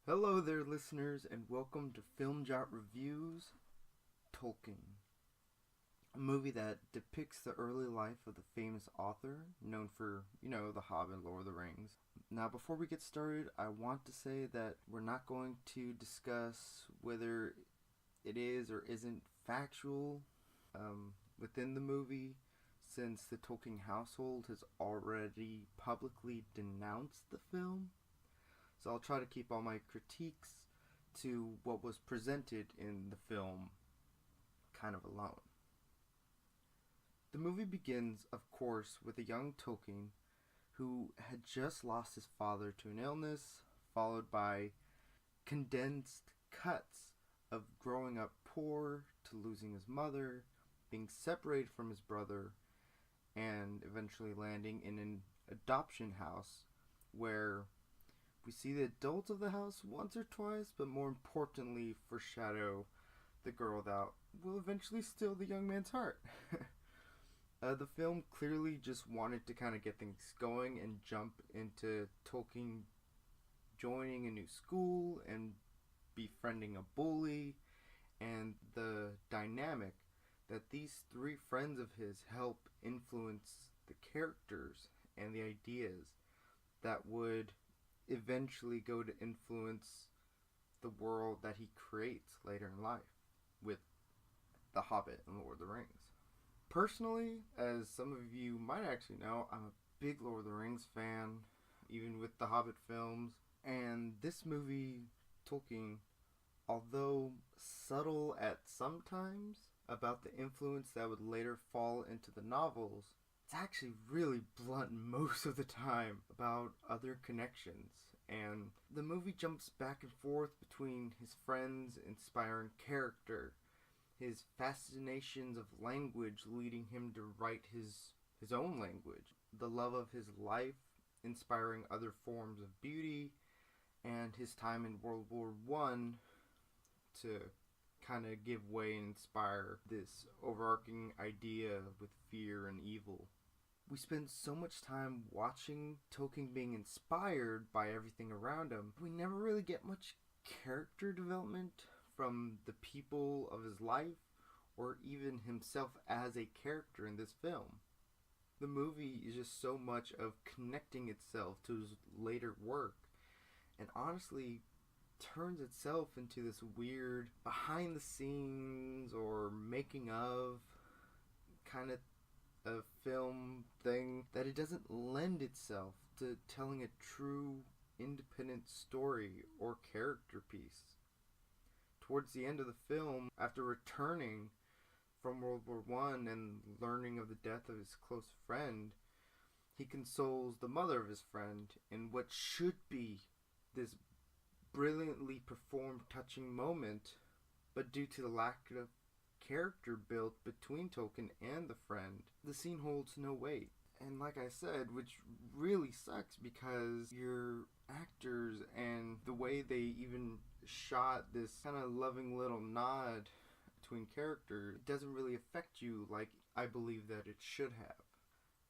Hello there, listeners, and welcome to Film Jot Reviews Tolkien, a movie that depicts the early life of the famous author known for, The Hobbit, Lord of the Rings. Now, before we get started, I want to say that we're not going to discuss whether it is or isn't factual within the movie, since the Tolkien household has already publicly denounced the film. So I'll try to keep all my critiques to what was presented in the film kind of alone. The movie begins, of course, with a young Tolkien who had just lost his father to an illness, followed by condensed cuts of growing up poor to losing his mother, being separated from his brother, and eventually landing in an adoption house where we see the adults of the house once or twice, but more importantly foreshadow the girl that will eventually steal the young man's heart. The film clearly just wanted to kind of get things going and jump into Tolkien joining a new school and befriending a bully, and the dynamic that these three friends of his help influence the characters and the ideas that would eventually go to influence the world that he creates later in life with The Hobbit and Lord of the Rings. Personally, as some of you might actually know, I'm a big Lord of the Rings fan, even with the Hobbit films. And this movie, Tolkien, although subtle at some times about the influence that would later fall into the novels, it's actually really blunt most of the time about other connections. And the movie jumps back and forth between his friends' inspiring character, his fascinations of language leading him to write his own language, the love of his life inspiring other forms of beauty, and his time in World War I to kind of give way and inspire this overarching idea with fear and evil. We spend so much time watching Tolkien being inspired by everything around him. We never really get much character development from the people of his life or even himself as a character in this film. The movie is just so much of connecting itself to his later work, and honestly turns itself into this weird behind the scenes or making of kind of a film thing, that it doesn't lend itself to telling a true independent story or character piece. Towards the end of the film, after returning from World War I and learning of the death of his close friend, he consoles the mother of his friend in what should be this brilliantly performed touching moment, but due to the lack of character built between Tolkien and the friend, the scene holds no weight. And like I said, which really sucks because your actors and the way they even shot this kind of loving little nod between characters, it doesn't really affect you like I believe that it should have.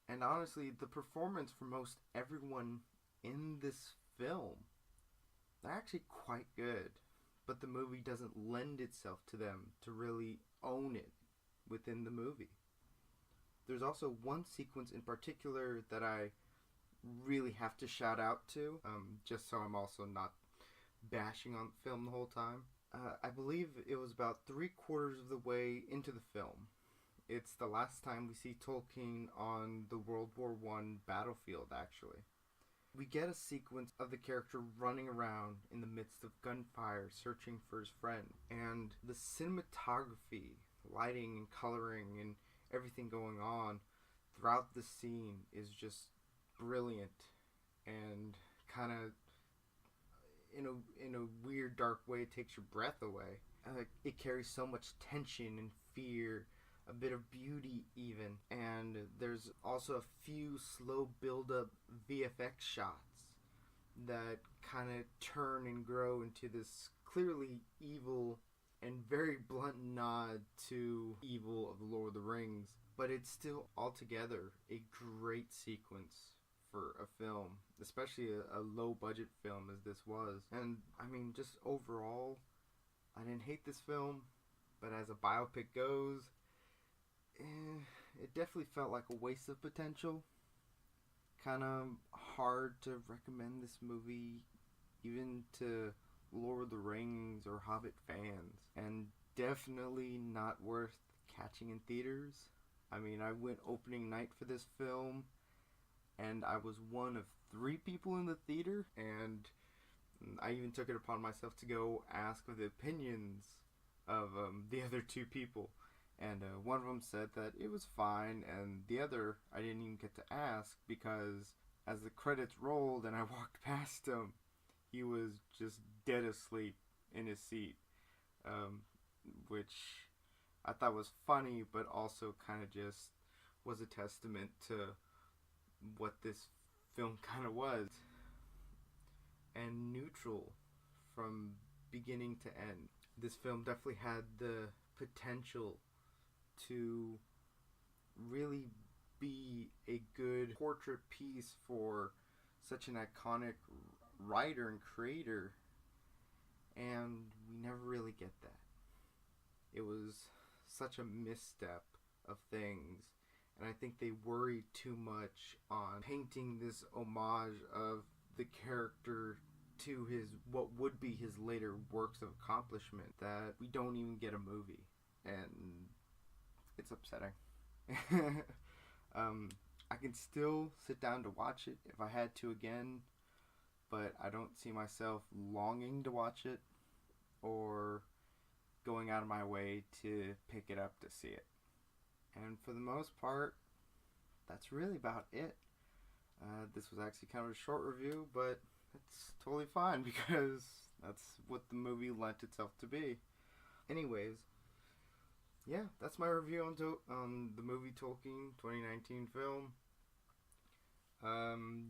And honestly, the performance for most everyone in this film, they're actually quite good, but the movie doesn't lend itself to them to really own it within the movie. There's also one sequence in particular that I really have to shout out to, just so I'm also not bashing on the film the whole time. I believe it was about 3/4 of the way into the film. It's the last time we see Tolkien on the World War I battlefield, actually. We get a sequence of the character running around in the midst of gunfire searching for his friend, and the cinematography, lighting and coloring and everything going on throughout the scene is just brilliant and kind of in a weird dark way takes your breath away. It carries so much tension and fear, a bit of beauty even, and there's also a few slow build up VFX shots that kind of turn and grow into this clearly evil and very blunt nod to evil of the Lord of the Rings, but it's still altogether a great sequence for a film, especially a low budget film as this was. And I mean, just overall, I didn't hate this film, but as a biopic goes, it definitely felt like a waste of potential. Kind of hard to recommend this movie even to Lord of the Rings or Hobbit fans, and definitely not worth catching in theaters. I mean, I went opening night for this film, and I was one of 3 people in the theater, and I even took it upon myself to go ask for the opinions of the other 2 people. And one of them said that it was fine, and the other I didn't even get to ask because as the credits rolled and I walked past him, he was just dead asleep in his seat, which I thought was funny, but also kind of just was a testament to what this film kind of was. And neutral from beginning to end. This film definitely had the potential to really be a good portrait piece for such an iconic writer and creator, and we never really get that. It was such a misstep of things, and I think they worried too much on painting this homage of the character to his what would be his later works of accomplishment that we don't even get a movie, and it's upsetting. I can still sit down to watch it if I had to again, but I don't see myself longing to watch it or going out of my way to pick it up to see it. And for the most part, that's really about it. This was actually kind of a short review, but it's totally fine because that's what the movie lent itself to be. Anyways, yeah, that's my review on the movie Tolkien 2019 film.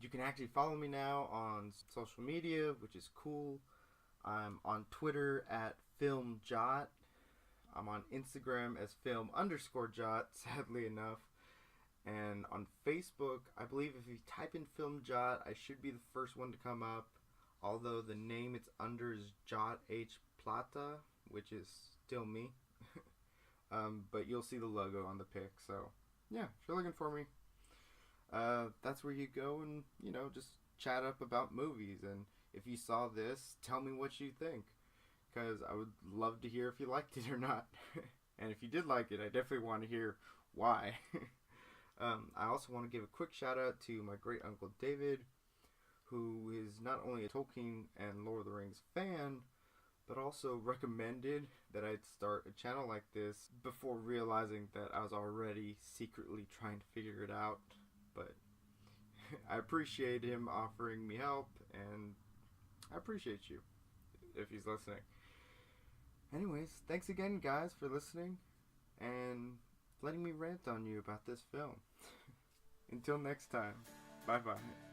You can actually follow me now on social media, which is cool. I'm on Twitter at FilmJot. I'm on Instagram as film_jot, sadly enough. And on Facebook, I believe if you type in FilmJot, I should be the first one to come up. Although the name it's under is Jot H. Plata, which is still me. But you'll see the logo on the pic. So, yeah, if you're looking for me, that's where you go and, just chat up about movies. And if you saw this, tell me what you think, because I would love to hear if you liked it or not. And if you did like it, I definitely want to hear why. I also want to give a quick shout out to my great uncle David, who is not only a Tolkien and Lord of the Rings fan, but also recommended that I'd start a channel like this before realizing that I was already secretly trying to figure it out. But I appreciate him offering me help, and I appreciate you if he's listening. Anyways, thanks again, guys, for listening and letting me rant on you about this film. Until next time, bye-bye.